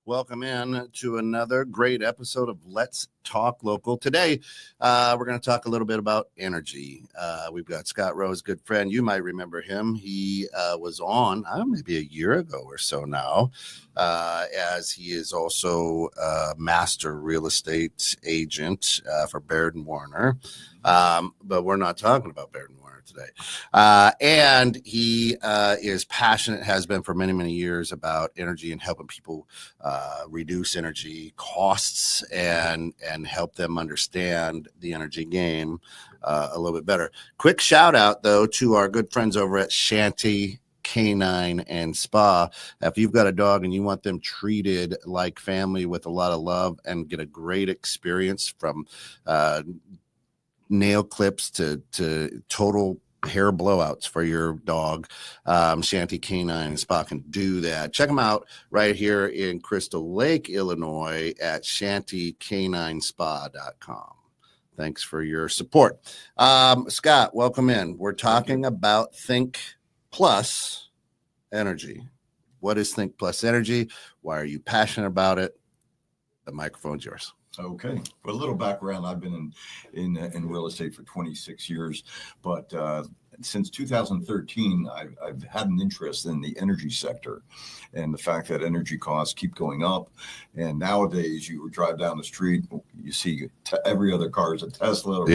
Welcome in to another great episode of Let's Talk Local. Today, we're going to talk a little bit about energy. We've got Scott Rose, good friend. You might remember him. He was on maybe a year ago or so now, as he is also a master real estate agent for Baird & Warner. But we're not talking about Baird & Warner today. And he is passionate, has been for many, many years, about energy and helping people reduce energy costs and help them understand the energy game a little bit better. Quick shout out, though, to our good friends over at Shanty Canine and Spa. If you've got a dog and you want them treated like family with a lot of love and get a great experience from nail clips to total hair blowouts for your dog, Shanty Canine and Spa can do that. Check them out right here in Crystal Lake, Illinois at shantycaninespa.com. Thanks for your support. Scott, welcome in. We're talking about Think Plus Energy. What is Think Plus Energy? Why are you passionate about it? The microphone's yours. Okay. For a little background, I've been in real estate for 26 years, but since 2013, I've had an interest in the energy sector and the fact that energy costs keep going up. And nowadays, you drive down the street, you see every other car is a Tesla,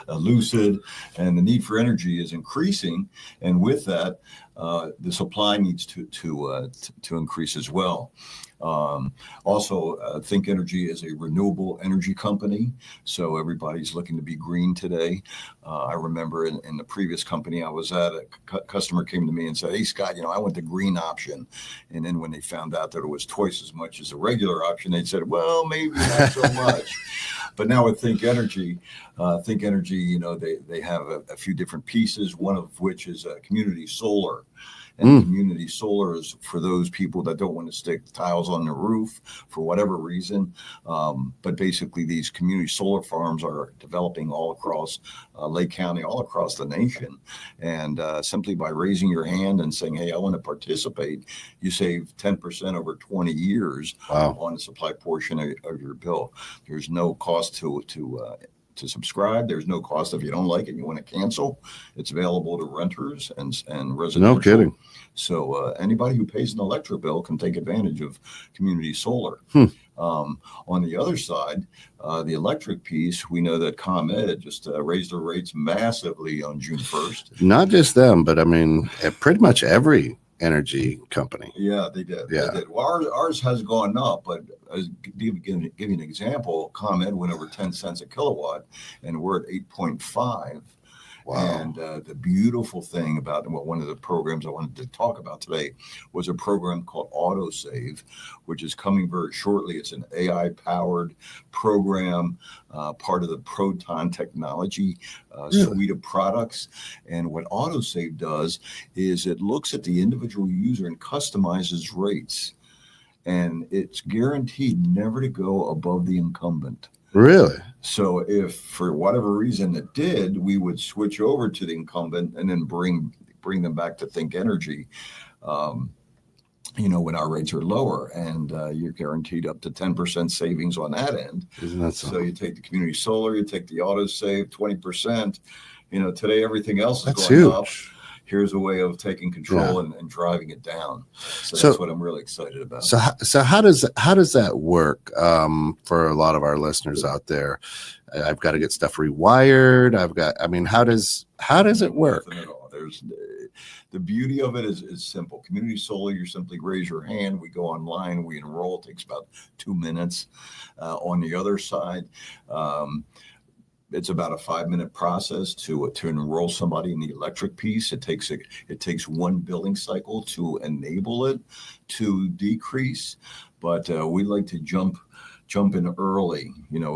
a Lucid, and the need for energy is increasing. And with that, the supply needs to increase as well. Also, ThinkEnergy is a renewable energy company, so everybody's looking to be green today. I remember in the previous company I was at, a customer came to me and said, "Hey, Scott, I want the green option." And then when they found out that it was twice as much as a regular option, they said, "Well, maybe not so much." But now with ThinkEnergy, they have a few different pieces, one of which is community solar. And community solar is for those people that don't want to stick tiles on their roof for whatever reason. But basically, these community solar farms are developing all across Lake County, all across the nation. And simply by raising your hand and saying, "Hey, I want to participate," you save 10% over 20 years on the supply portion of your bill. There's no cost to subscribe. There's no cost if you don't like it, you want to cancel. It's available to renters and residential. No kidding. So anybody who pays an electric bill can take advantage of community solar. On the other side, the electric piece, we know that ComEd just raised their rates massively on June 1st. Not just them, but I mean, pretty much every energy company. Yeah, they did. Yeah. They did. Well, ours has gone up, but give you an example, ComEd went over 10 cents a kilowatt, and we're at 8.5. Wow. And the beautiful thing about one of the programs I wanted to talk about today was a program called AutoSave, which is coming very shortly. It's an AI-powered program, part of the Proton technology suite of products. And what AutoSave does is it looks at the individual user and customizes rates. And it's guaranteed never to go above the incumbent. Really? So if for whatever reason it did, we would switch over to the incumbent and then bring them back to ThinkEnergy, when our rates are lower, and you're guaranteed up to 10% savings on that end. Isn't that so? So you take the community solar, you take the auto save 20%. Today everything else is going up. Here's a way of taking control and driving it down. So that's what I'm really excited about. So how does that work for a lot of our listeners out there? I've got to get stuff rewired. How does it work? The beauty of it is simple. Community solar, you simply raise your hand. We go online, we enroll. It takes about 2 minutes. On the other side, it's about a 5-minute process to enroll somebody in the electric piece. It takes one billing cycle to enable it to decrease, but we like to jump in early.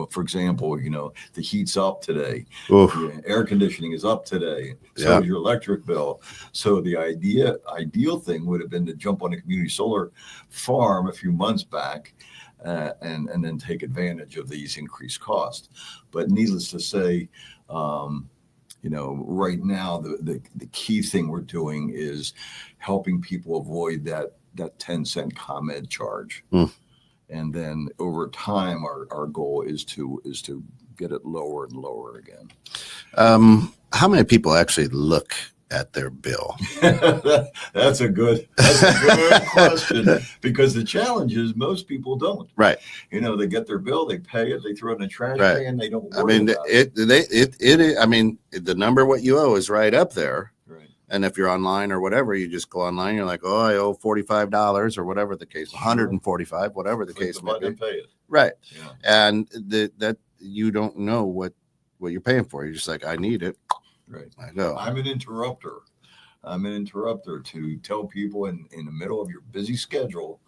For example, the heat's up today. The air conditioning is up today. So is your electric bill. So the ideal thing would have been to jump on a community solar farm a few months back. And then take advantage of these increased costs. But needless to say, right now the key thing we're doing is helping people avoid that 10-cent ComEd charge. And then over time, our goal is to get it lower and lower again. How many people actually look at their bill? That's a good question, because the challenge is most people don't. Right. They get their bill, they pay it, they throw it in the trash can, they don't worry about it. I mean, the number what you owe is right up there. Right. And if you're online or whatever, you just go online. You're like, oh, I owe $45 or whatever the case, $145, whatever the case may be. Pay it. Right. Yeah. And that you don't know what you're paying for. You're just like, I need it. Right. I go. I'm an interrupter to tell people in the middle of your busy schedule,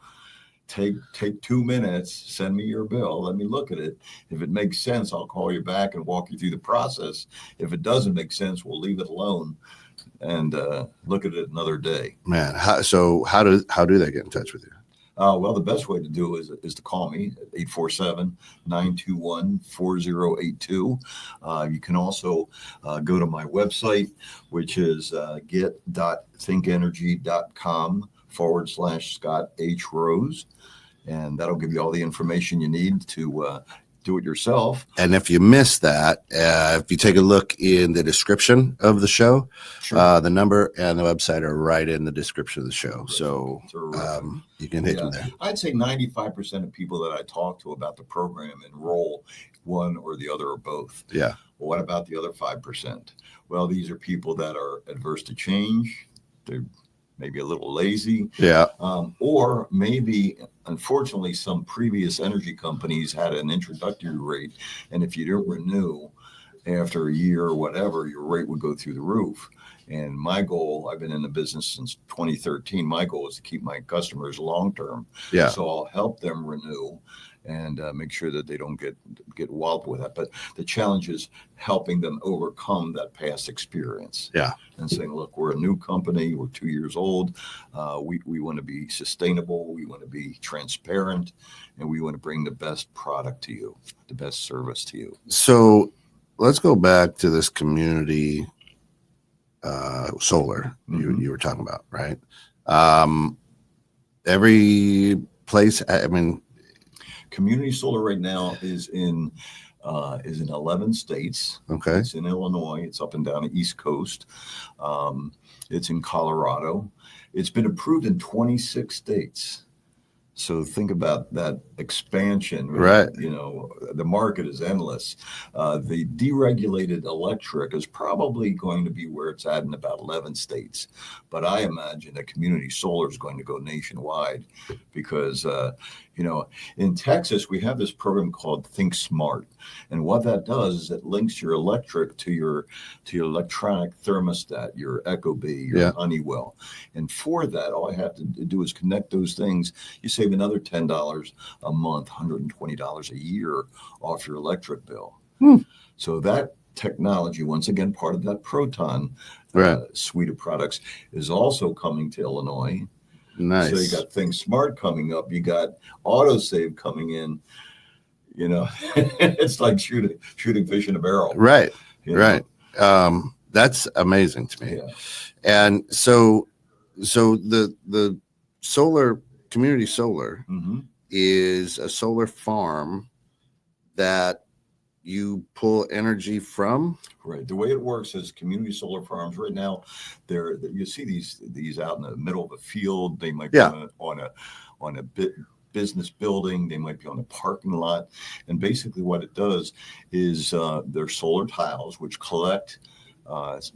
take 2 minutes, send me your bill, let me look at it. If it makes sense, I'll call you back and walk you through the process. If it doesn't make sense, we'll leave it alone and look at it another day. Man, how do they get in touch with you? Well, the best way to do is to call me at 847-921-4082. You can also go to my website, which is get.thinkenergy.com/Scott H. Rose. And that'll give you all the information you need to do it yourself. And if you missed that, if you take a look in the description of the show, Sure. The number and the website are right in the description of the show. So you can hit them there. I'd say 95% of people that I talk to about the program enroll one or the other or both. Yeah. Well, what about the other 5%? Well, these are people that are adverse to change. They're maybe a little lazy. Yeah. Or maybe, unfortunately, some previous energy companies had an introductory rate. And if you don't renew after a year or whatever, your rate would go through the roof. And my goal, I've been in the business since 2013. My goal is to keep my customers long-term. Yeah. So I'll help them renew and make sure that they don't get walloped with that. But the challenge is helping them overcome that past experience. Yeah. And saying, look, we're a new company. We're 2 years old. We want to be sustainable. We want to be transparent. And we want to bring the best product to you, the best service to you. So let's go back to this community solar you were talking about, right? Every place, I mean, community solar right now is in 11 states. Okay. It's in Illinois. It's up and down the East Coast. It's in Colorado. It's been approved in 26 states. So think about that expansion. Right. The market is endless. The deregulated electric is probably going to be where it's at in about 11 states. But I imagine that community solar is going to go nationwide because, in Texas, we have this program called Think Smart. And what that does is it links your electric to your electronic thermostat, your Ecobee, your Honeywell. And for that, all I have to do is connect those things. You save another $10 a month, $120 a year off your electric bill. So that technology, once again, part of that Proton suite of products, is also coming to Illinois. Nice. So you got Think Smart coming up. You got autosave coming in. It's like shooting fish in a barrel. Right. Right. That's amazing to me. Yeah. And so the solar community solar is a solar farm that you pull energy from. Right. The way it works is community solar farms right now, you see these out in the middle of a field. They might be on a business building. They might be on a parking lot. And basically what it does is they're solar tiles which collect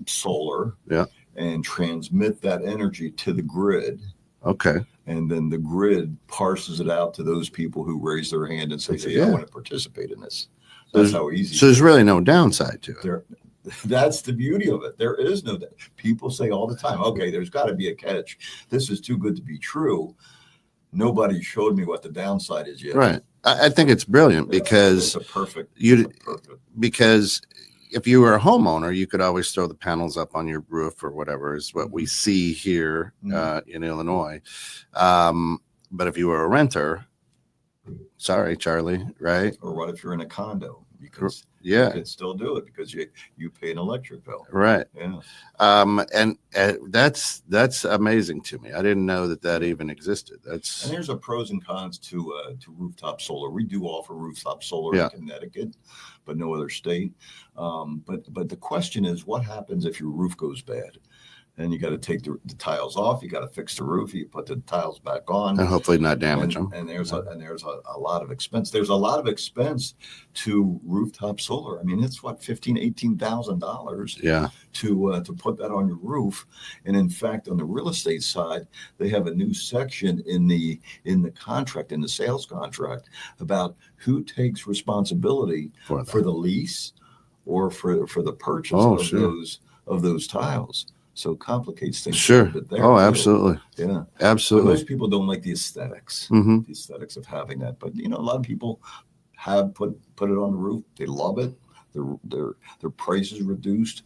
solar. Yeah. and transmit that energy to the grid. Okay. And then the grid parses it out to those people who raise their hand and say, hey, I want to participate in this. That's how easy. So there's really no downside to it. That's the beauty of it. There is no, people say all the time, okay, there's got to be a catch. This is too good to be true. Nobody showed me what the downside is yet. Right. I think it's brilliant because it's perfect. Because if you were a homeowner, you could always throw the panels up on your roof or whatever is what we see here in Illinois. But if you were a renter, sorry, Charlie, right? Or what if you're in a condo? You could still do it because you pay an electric bill. Right. Yeah. And that's amazing to me. I didn't know that even existed. And there's a pros and cons to rooftop solar. We do offer rooftop solar in Connecticut, but no other state. But the question is, what happens if your roof goes bad? And you got to take the tiles off. You got to fix the roof. You put the tiles back on, and hopefully not damage them. And there's a lot of expense. There's a lot of expense to rooftop solar. I mean, it's what $18,000 to put that on your roof. And in fact, on the real estate side, they have a new section in the contract, in the sales contract, about who takes responsibility for the lease or for the purchase of those tiles. So it complicates things. Sure. Oh, absolutely. Yeah. Absolutely. But most people don't like the aesthetics, the aesthetics of having that. But a lot of people have put it on the roof. They love it. Their price is reduced.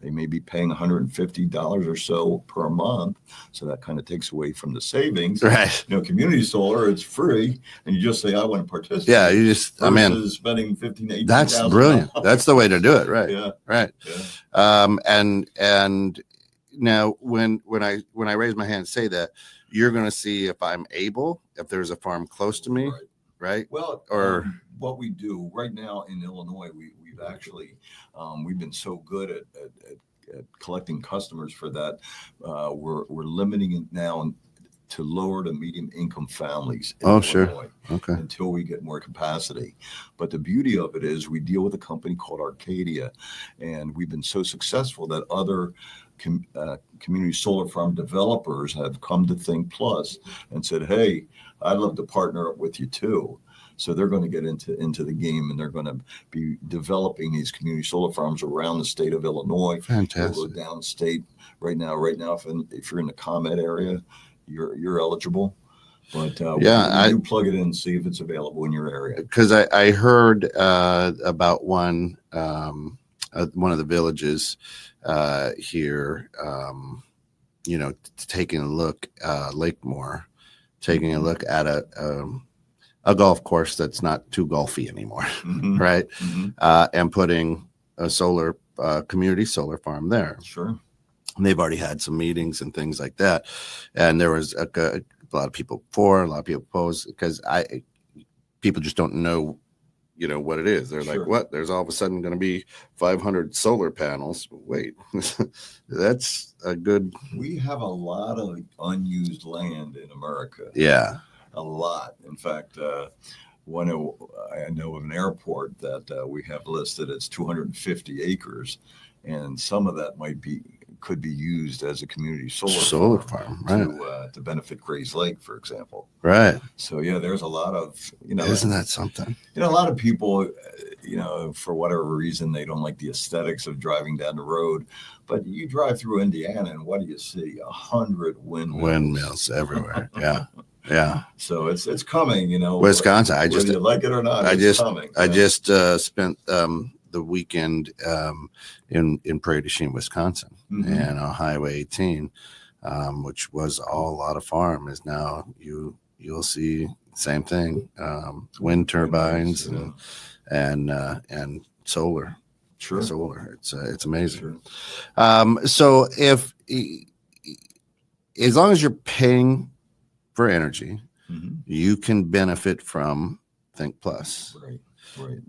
They may be paying $150 or so per month, so that kind of takes away from the savings. Right. Community solar, it's free, and you just say, "I want to participate." Yeah, you just, spending $15,000, $18,000. That's brilliant. That's the way to do it. Right. Yeah. Right. Yeah. And now when I raise my hand and say that, you're going to see if I'm able, if there's a farm close to me, right? Well, what we do right now in Illinois, we've actually we've been so good at collecting customers for that. We're limiting it now to lower to medium income families in Illinois, okay, until we get more capacity. But the beauty of it is we deal with a company called Arcadia, and we've been so successful that other community solar farm developers have come to Think Plus and said, hey, I'd love to partner up with you too. So they're going to get into the game, and they're going to be developing these community solar farms around the state of Illinois. Fantastic. We'll go downstate right now. If you're in the ComEd area, you're eligible. But you plug it in and see if it's available in your area. Because I heard about one of the villages here, taking a look, Lakemore, taking a look at a golf course that's not too golfy anymore, right? And putting a community solar farm there. Sure. And they've already had some meetings and things like that. And there was a lot of people for, a lot of people opposed, because people just don't know, what it is. They're like, what? There's all of a sudden going to be 500 solar panels. Wait, that's a good. We have a lot of unused land in America. Yeah. A lot. In fact, I know of an airport that we have listed as 250 acres, and some of that could be used as a community solar farm right? To benefit Gray's Lake, for example. Right. So there's a lot of Isn't that something? A lot of people, for whatever reason, they don't like the aesthetics of driving down the road. But you drive through Indiana, and what do you see? 100 windmills. Windmills everywhere. Yeah. Yeah. So it's coming, Wisconsin. Whether you like it or not, it's coming. I just spent the weekend in Prairie du Chien, Wisconsin, and on Highway 18, which was all a lot of farm, is now you'll see same thing, wind turbines and solar. Sure. Solar. It's amazing. Sure. So as long as you're paying for energy, you can benefit from Think Plus. Right.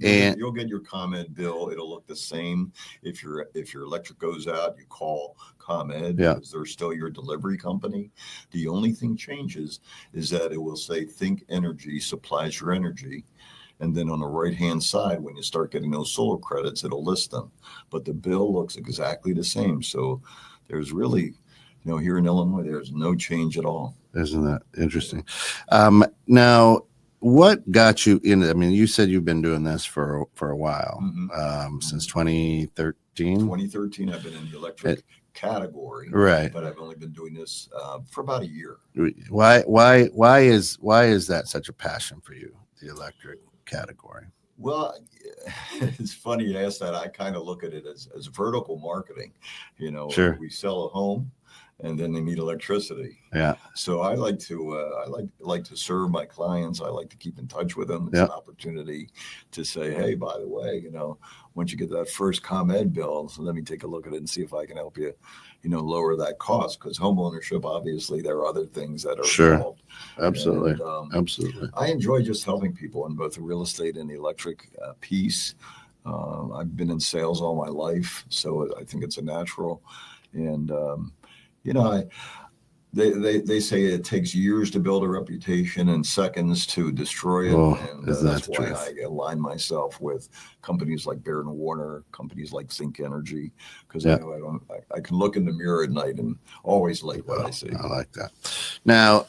And you'll get your ComEd bill. It'll look the same. If your electric goes out, you call ComEd because they're still your delivery company. The only thing changes is that it will say ThinkEnergy supplies your energy. And then on the right-hand side, when you start getting those solar credits, it'll list them. But the bill looks exactly the same. So there's really, here in Illinois, there's no change at all. Isn't that interesting? Now, what got you in? I mean, you said you've been doing this for a while, since 2013. 2013, I've been in the electric category, right? But I've only been doing this for about a year. Why is that such a passion for you, the electric category? Well, it's funny you ask that. I kind of look at it as vertical marketing. Sure. We sell a home, and then they need electricity. Yeah. So I like to serve my clients. I like to keep in touch with them. It's an opportunity to say, hey, by the way, once you get that first ComEd bill, so let me take a look at it and see if I can help you, lower that cost. Because home ownership, obviously, there are other things that are involved. Absolutely. And, absolutely. I enjoy just helping people in both the real estate and the electric piece. I've been in sales all my life, so I think it's a natural. And they say it takes years to build a reputation and seconds to destroy it. And that's why I align myself with companies like Baird & Warner, companies like ThinkEnergy, because I can look in the mirror at night and always like what I see. I like that. Now,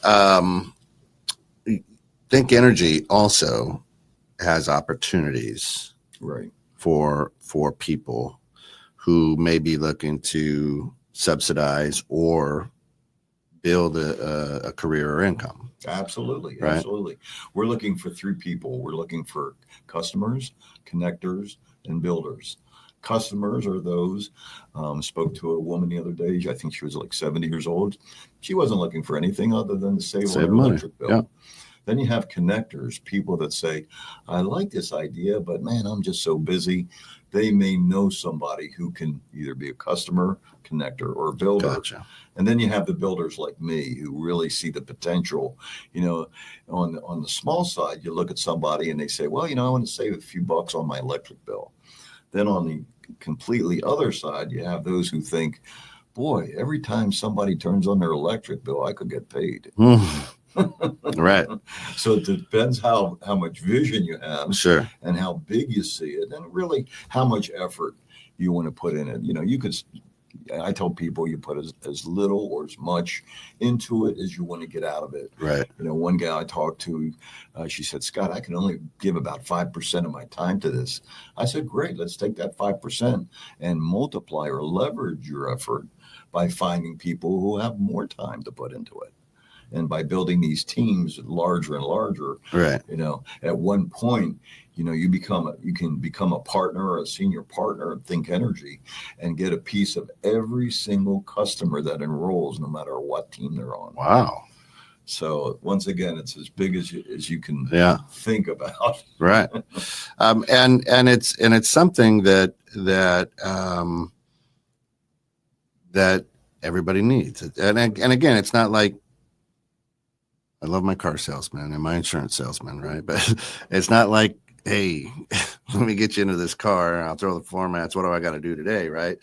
ThinkEnergy also has opportunities, right, for people who may be looking to subsidize or build a career or income. Absolutely. Right? Absolutely. We're looking for three people. We're looking for customers, connectors, and builders. Customers are those, spoke to a woman the other day. I think she was like 70 years old. She wasn't looking for anything other than to save on her money. Electric bill. Yeah. Then you have connectors, people that say, I like this idea, but man, I'm just so busy. They may know somebody who can either be a customer, connector, or builder. Gotcha. And then you have the builders like me who really see the potential. On the small side, you look at somebody and they say, well, I want to save a few bucks on my electric bill. Then on the completely other side, you have those who think, boy, every time somebody turns on their electric bill, I could get paid. Right. So it depends how much vision you have, Sure, and how big you see it, and really how much effort you want to put in it. You could. I tell people you put as little or as much into it as you want to get out of it. right. One gal I talked to, she said, Scott, I can only give about 5% of my time to this. I said, great, let's take that 5% and multiply or leverage your effort by finding people who have more time to put into it. And by building these teams larger and larger, Right. At one point, you can become a partner or a senior partner of ThinkEnergy and get a piece of every single customer that enrolls, no matter what team they're on. Wow. So once again, it's as big as you can think about. Right. And it's something that everybody needs. And again, it's not like, I love my car salesman and my insurance salesman, right? But it's not like, hey, let me get you into this car and I'll throw the formats. What do I got to do today, right?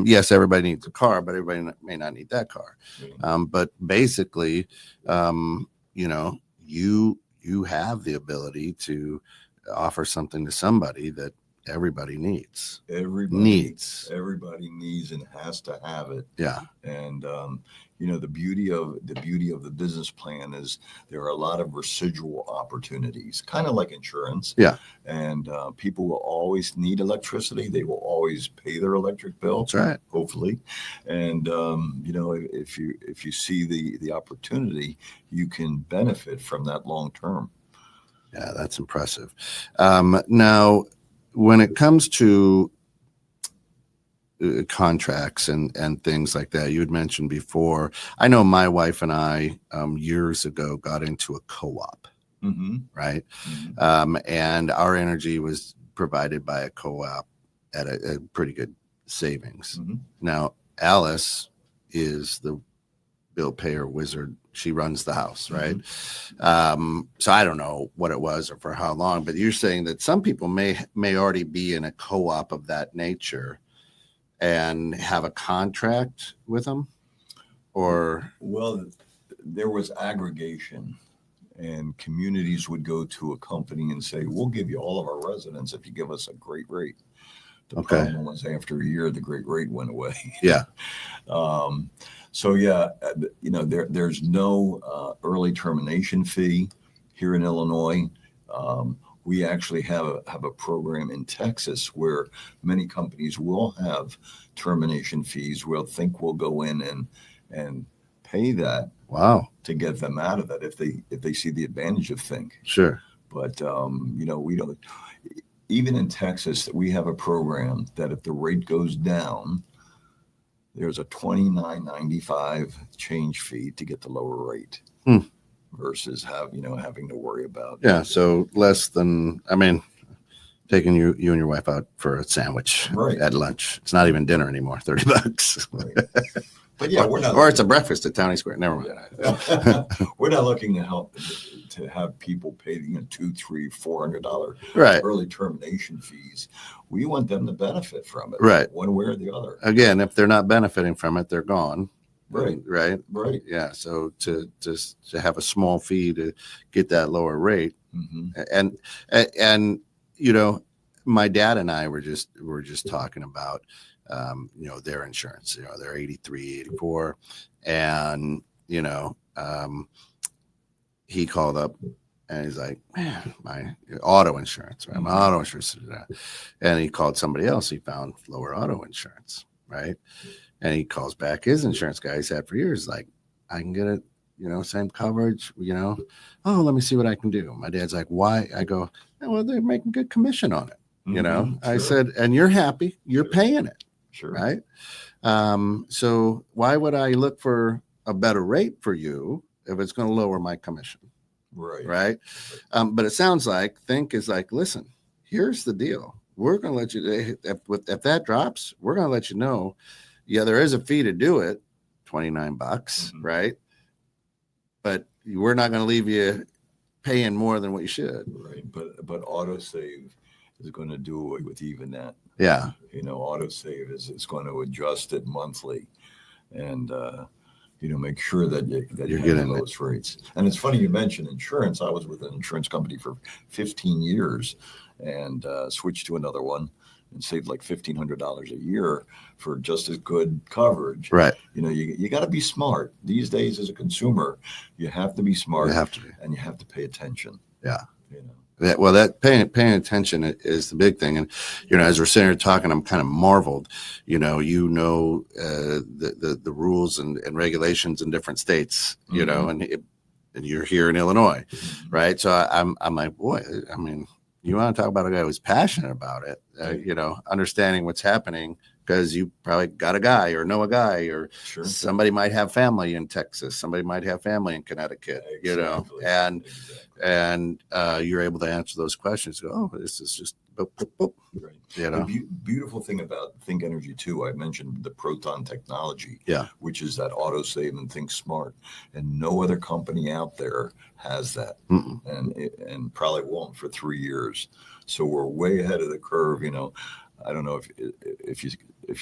Yes, everybody needs a car, but everybody may not need that car. But basically, you have the ability to offer something to somebody that everybody needs. Everybody needs and has to have it. Yeah. And the beauty of the business plan is there are a lot of residual opportunities, kind of like insurance. Yeah. And people will always need electricity. They will always pay their electric bill. That's right. Hopefully. And if you see the opportunity, you can benefit from that long term. Yeah, that's impressive. Now, when it comes to contracts and things like that, you had mentioned before, I know my wife and I years ago got into a co-op, right? Mm-hmm. And our energy was provided by a co-op at a pretty good savings. Mm-hmm. Now, Alice is the bill payer wizard. She runs the house, right? So I don't know what it was or for how long, but you're saying that some people may already be in a co-op of that nature and have a contract with them, or? Well, there was aggregation, and communities would go to a company and say, we'll give you all of our residents if you give us a great rate. The problem was after a year, the great rate went away. Yeah. So yeah, there's no early termination fee here in Illinois. We actually have a program in Texas where many companies will have termination fees. We'll go in and pay that. Wow. To get them out of that if they see the advantage of Think. Sure. But we don't. Even in Texas, we have a program that if the rate goes down, there's a $29.95 change fee to get the lower rate. Versus having to worry about. Yeah, so less than, taking you and your wife out for a sandwich at lunch. It's not even dinner anymore, $30. Right. But yeah, we're not. Or it's a breakfast at Towney Square. Never mind. We're not looking to help to have people pay $200, $300, $400 early termination fees. We want them to benefit from it, one way or the other. Again, if they're not benefiting from it, they're gone. Right. Yeah. So to have a small fee to get that lower rate, and my dad and I were just talking about their insurance. They're 83, 84, and he called up and he's like, man, my auto insurance, right? My auto insurance, and he called somebody else. He found lower auto insurance, right? And he calls back his insurance guy he's had for years, like, I can get it, same coverage, oh, let me see what I can do. My dad's like, why? I go, well, they're making good commission on it. I said, and you're happy, you're paying it. Sure. Right. So why would I look for a better rate for you if it's going to lower my commission? Right. But it sounds like Think is like, listen, here's the deal. We're going to let you, if that drops, we're going to let you know. Yeah, there is a fee to do it, $29, right? But we're not going to leave you paying more than what you should. Right. But AutoSave is going to do away with even that. Yeah. AutoSave is going to adjust it monthly and, make sure that you're getting those rates. And it's funny you mentioned insurance. I was with an insurance company for 15 years and switched to another one and saved like $1,500 a year for just as good coverage. Right. You got to be smart. These days as a consumer, you have to be smart. You have to be. And you have to pay attention. Yeah. That paying attention is the big thing. And, as we're sitting here talking, I'm kind of marveled, the rules and regulations in different states, and you're here in Illinois. Right. So I'm like, boy, you want to talk about a guy who's passionate about it, understanding what's happening because you probably got a guy or know a guy or somebody might have family in Texas. Somebody might have family in Connecticut, and you're able to answer those questions. Go, oh, this is just boop, boop, boop. Right. The beautiful thing about ThinkEnergy too, I mentioned the proton technology, which is that AutoSave and Think Smart, and no other company out there has that, and probably won't for 3 years. So we're way ahead of the curve. I don't know if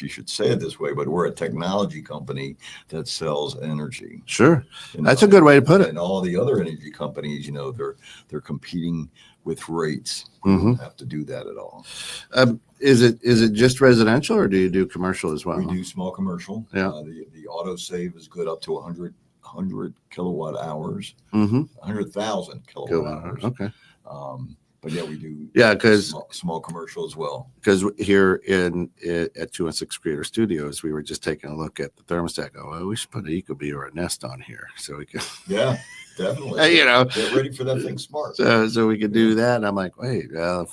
you should say it this way, but we're a technology company that sells energy. Sure, that's a good way to put it. And all the other energy companies, they're competing with rates. We don't have to do that at all. Is it just residential, or do you do commercial as well? We do small commercial. Yeah. The AutoSave is good up to 100 kilowatt hours. 100,000 kilowatt hours. Okay. But yeah, we do. Yeah, because small commercial as well. Because here at 216 Creator Studios, we were just taking a look at the thermostat. Go, well, we should put an Ecobee or a Nest on here so we can. Yeah, definitely. Get ready for that Think Smart. So we could do that. And I'm like, wait, I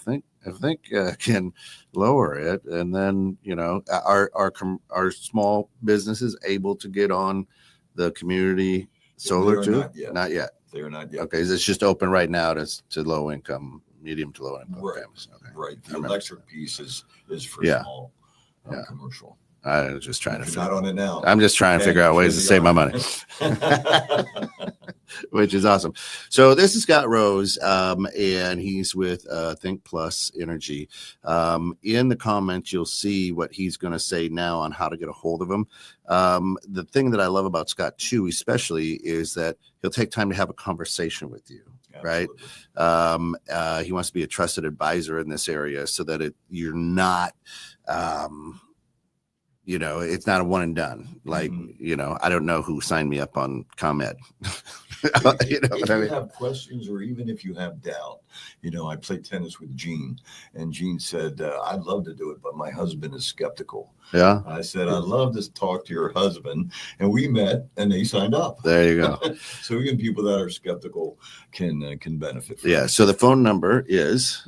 think can lower it, and then our small businesses able to get on the community solar too? Not yet. They are not yet. Okay, it's just open right now to low income, medium to low income families. Okay. Right. The electric piece is for small commercial. I was just trying to. Not on it now. I'm just trying to figure out ways to save my money, which is awesome. So this is Scott Rose, and he's with Think Plus Energy. In the comments, you'll see what he's going to say now on how to get a hold of him. The thing that I love about Scott too, especially, is that he'll take time to have a conversation with you. right? Absolutely. He wants to be a trusted advisor in this area so that you're not, it's not a one and done. Like, I don't know who signed me up on ComEd. If you have questions or even if you have doubt, I played tennis with Gene, and Gene said, I'd love to do it, but my husband is skeptical. Yeah. I said, I'd love to talk to your husband. And we met and they signed up. There you go. So even people that are skeptical can benefit from it. So the phone number is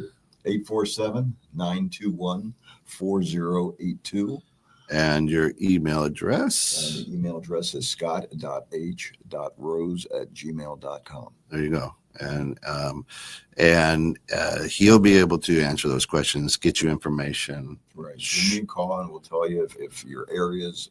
847-921-4082. And your email address? The email address is scott.h.rose@gmail.com. There you go. And he'll be able to answer those questions, get you information. Right. Give me a call and we'll tell you if your area's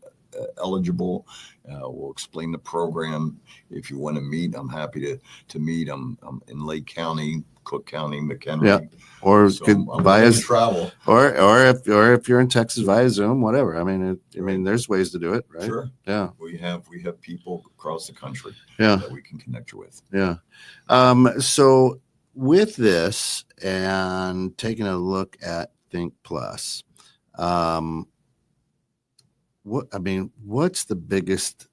eligible. We'll explain the program. If you want to meet, I'm happy to meet. I'm in Lake County, Cook County, McHenry. Yeah. Or so via travel, or if you're in Texas via Zoom, whatever. I mean, there's ways to do it, right? Sure. Yeah. We have people across the country. Yeah. That we can connect you with. Yeah. So with this and taking a look at Think Plus, what's the biggest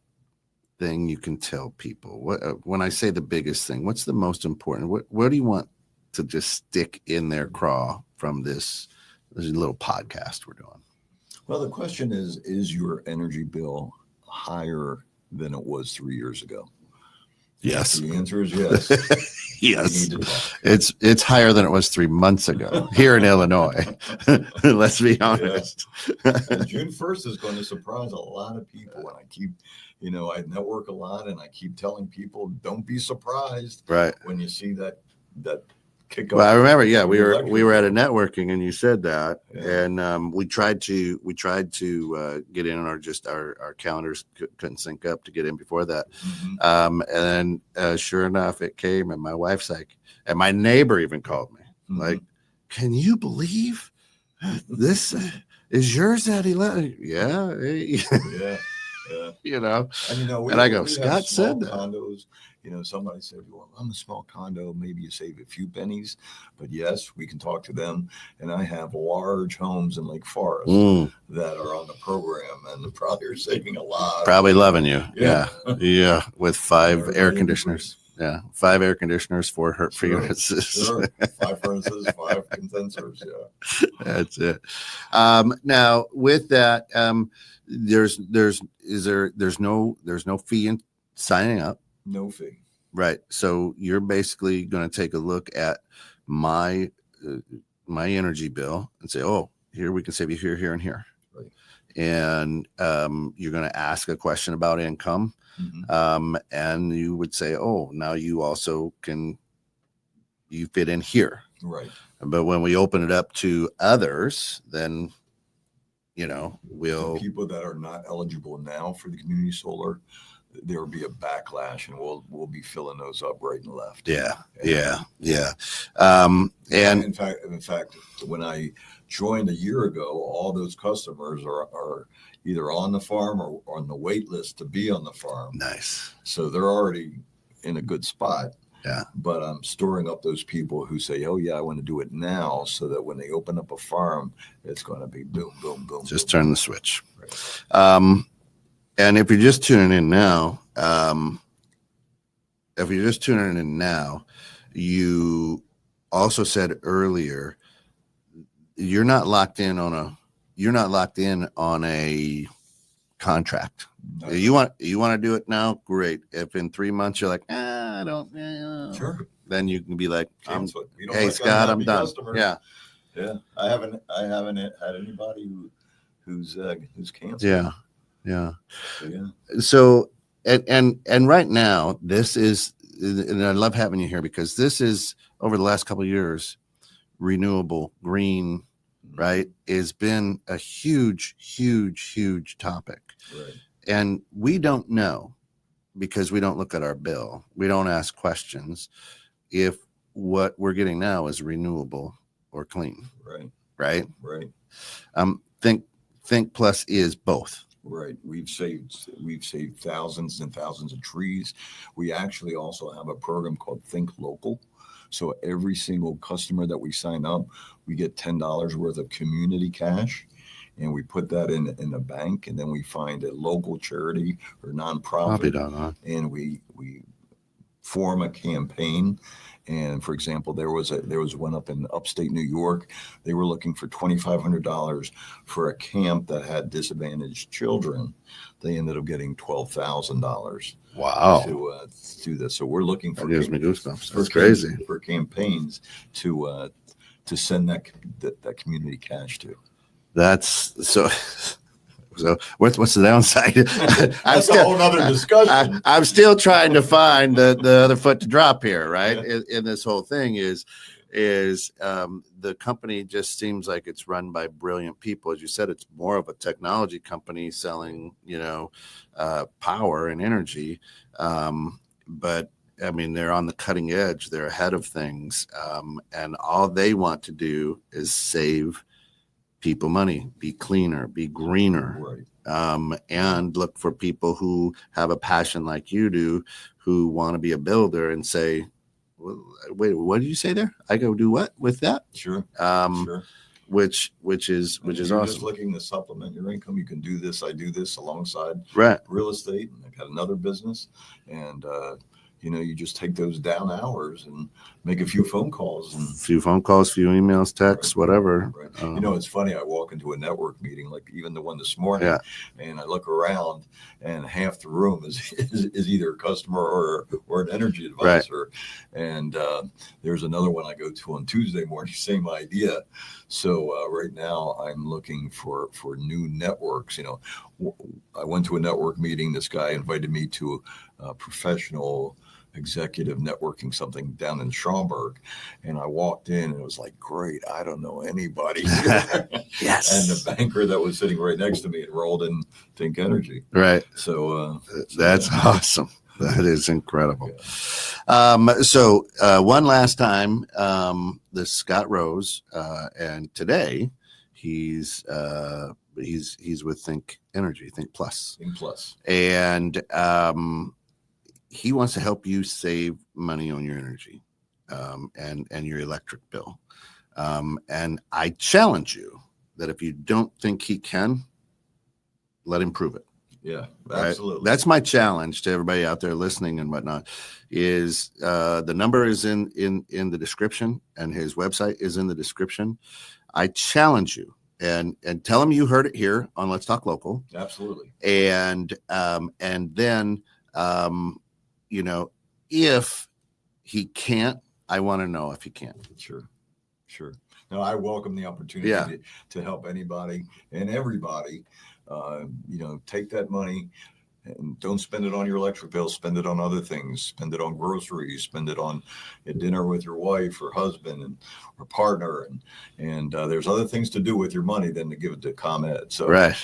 thing you can tell people? When I say the biggest thing, what's the most important? What do you want to just stick in their craw from this little podcast we're doing? Well, the question is your energy bill higher than it was 3 years ago? Yes. The answer is yes. Yes. It's higher than it was 3 months ago here in Illinois. Let's be honest. And June 1st is going to surprise a lot of people. And I keep, I network a lot and I keep telling people, don't be surprised when you see that kick off. Well, I remember, we were at a networking and you said that, and we tried to get in, or just our calendars couldn't sync up to get in before that. And then sure enough, it came, and my wife's like, and my neighbor even called me, like, can you believe this is yours at 11? Yeah. And I go, Scott said that. Condos, somebody said, well, I'm a small condo. Maybe you save a few pennies, but yes, we can talk to them. And I have large homes in Lake Forest that are on the program, and probably are saving a lot. Probably loving you. Yeah. With 5 air conditioners. Yeah. 5 air conditioners, 4 furnaces. Sure. 5 furnaces, 5 condensers. Yeah. That's it. Now with that, there's no fee in signing up. No fee. Right. So you're basically going to take a look at my energy bill and say, oh, here we can save you here, and here. Right. And you're going to ask a question about income. And you would say, oh, now you also you fit in here. Right. But when we open it up to others, then, we'll. The people that are not eligible now for the community solar, there will be a backlash, and we'll be filling those up right and left. Yeah. And in fact, when I joined a year ago, all those customers are either on the farm or on the wait list to be on the farm. Nice. So they're already in a good spot. Yeah. But I'm storing up those people who say, oh, yeah, I want to do it now, so that when they open up a farm, it's going to be boom, boom, boom. Just boom, turn the switch. Right. And if you're just tuning in now, you also said earlier, you're not locked in on a contract. No. You want to do it now? Great. If in 3 months you're like, I don't, sure. Then you can be like, hey, Scott, I'm done. Customers. Yeah. I haven't had anybody who's canceled. Yeah. So, and right now, this is, and I love having you here, because this is, over the last couple of years, renewable, green, right, has been a huge topic. Right. And we don't know, because we don't look at our bill, we don't ask questions, if what we're getting now is renewable or clean. Right. Think Plus is both. Right. We've saved thousands and thousands of trees. We actually also have a program called Think Local, So every single customer that we sign up, we get $10 worth of community cash. And we put that in a bank, and then we find a local charity or nonprofit, and we form a campaign. And for example, there was one up in upstate New York. They were looking for $2,500 for a camp that had disadvantaged children. They ended up getting $12,000. Wow! To do this, so we're looking for, that gives me goosebumps. That's crazy, for campaigns to send that community cash to. That's so. So what's the downside? That's a whole other discussion. I'm still trying to find the other foot to drop here, right? Yeah. In this whole thing is the company just seems like it's run by brilliant people. As you said, it's more of a technology company selling, power and energy. But I mean, they're on the cutting edge. They're ahead of things. And all they want to do is save people money, be cleaner, be greener, right. And look for people who have a passion like you do, who want to be a builder and say, well, wait, what did you say there? I go do what with that? Sure. Sure. Which is awesome. Just looking to supplement your income, you can do this. I do this alongside right. real estate, and I've got another business, and you just take those down hours and make a few phone calls. Few emails, texts, right. whatever. Right. It's funny. I walk into a network meeting, like even the one this morning, and I look around, and half the room is either a customer or an energy advisor. Right. And there's another one I go to on Tuesday morning, same idea. So right now I'm looking for new networks. I went to a network meeting. This guy invited me to a professional executive networking something down in Schaumburg, and I walked in and it was like, great, I don't know anybody. Yes. And the banker that was sitting right next to me enrolled in ThinkEnergy. Right. So that's awesome. That is incredible. Yeah. So one last time, this Scott Rose, and today he's with ThinkEnergy, Think Plus. And he wants to help you save money on your energy and your electric bill. And I challenge you that if you don't think he can, let him prove it. Yeah, absolutely. Right? That's my challenge to everybody out there listening and whatnot. Is the number is in the description, and his website is in the description. I challenge you and tell him you heard it here on Let's Talk Local. Absolutely. And then if he can't, I want to know if he can. Sure. No, I welcome the opportunity to help anybody and everybody. Take that money and don't spend it on your electric bill. Spend it on other things. Spend it on groceries. Spend it on a dinner with your wife or husband or partner. And there's other things to do with your money than to give it to ComEd. So right.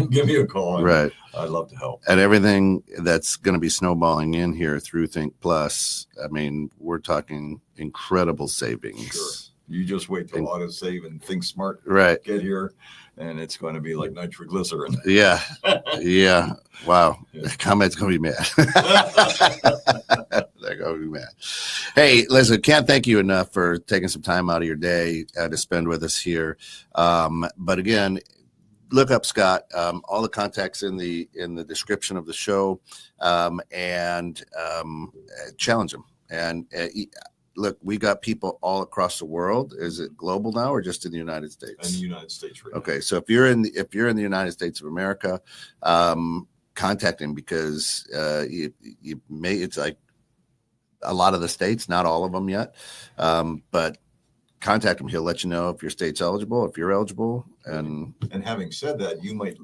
Give me a call. Right. I'd love to help. And everything that's going to be snowballing in here through Think Plus. I mean, we're talking incredible savings. Sure. You just wait till Auto Save and Think Smart get here, and it's going to be like nitroglycerin. Yeah. Yeah. Wow. Yeah. ComEd's going to be mad. They're going to be mad. Hey, listen, can't thank you enough for taking some time out of your day to spend with us here. But again, look up Scott. All the contacts in the description of the show, and challenge him. And look, we got people all across the world. Is it global now, or just in the United States? In the United States, right? Okay, so if you're in the United States of America, contact him, because you may. It's like a lot of the states, not all of them yet, but contact him. He'll let you know if your state's eligible, if you're eligible. And having said that, you might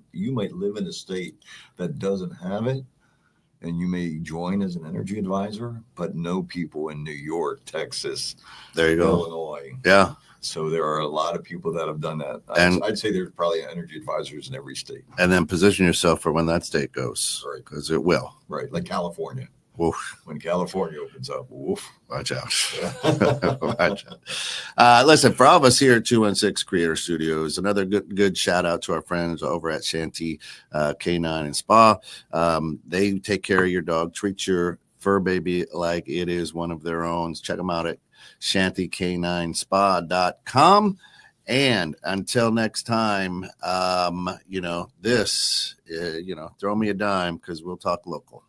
live in a state that doesn't have it, and you may join as an energy advisor, but know people in New York, Texas, there you go, Illinois. Yeah. So there are a lot of people that have done that. And I'd say there's probably energy advisors in every state. And then position yourself for when that state goes, right? Because it will. Right, like California. Oof. When California opens up, woof. Watch out. Watch out. Listen, for all of us here at 216 Creator Studios, another good shout out to our friends over at Shanty Canine and Spa. They take care of your dog, treat your fur baby like it is one of their own. Check them out at shantycaninespa.com. And until next time, throw me a dime because we'll talk local.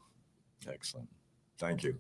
Excellent. Thank you.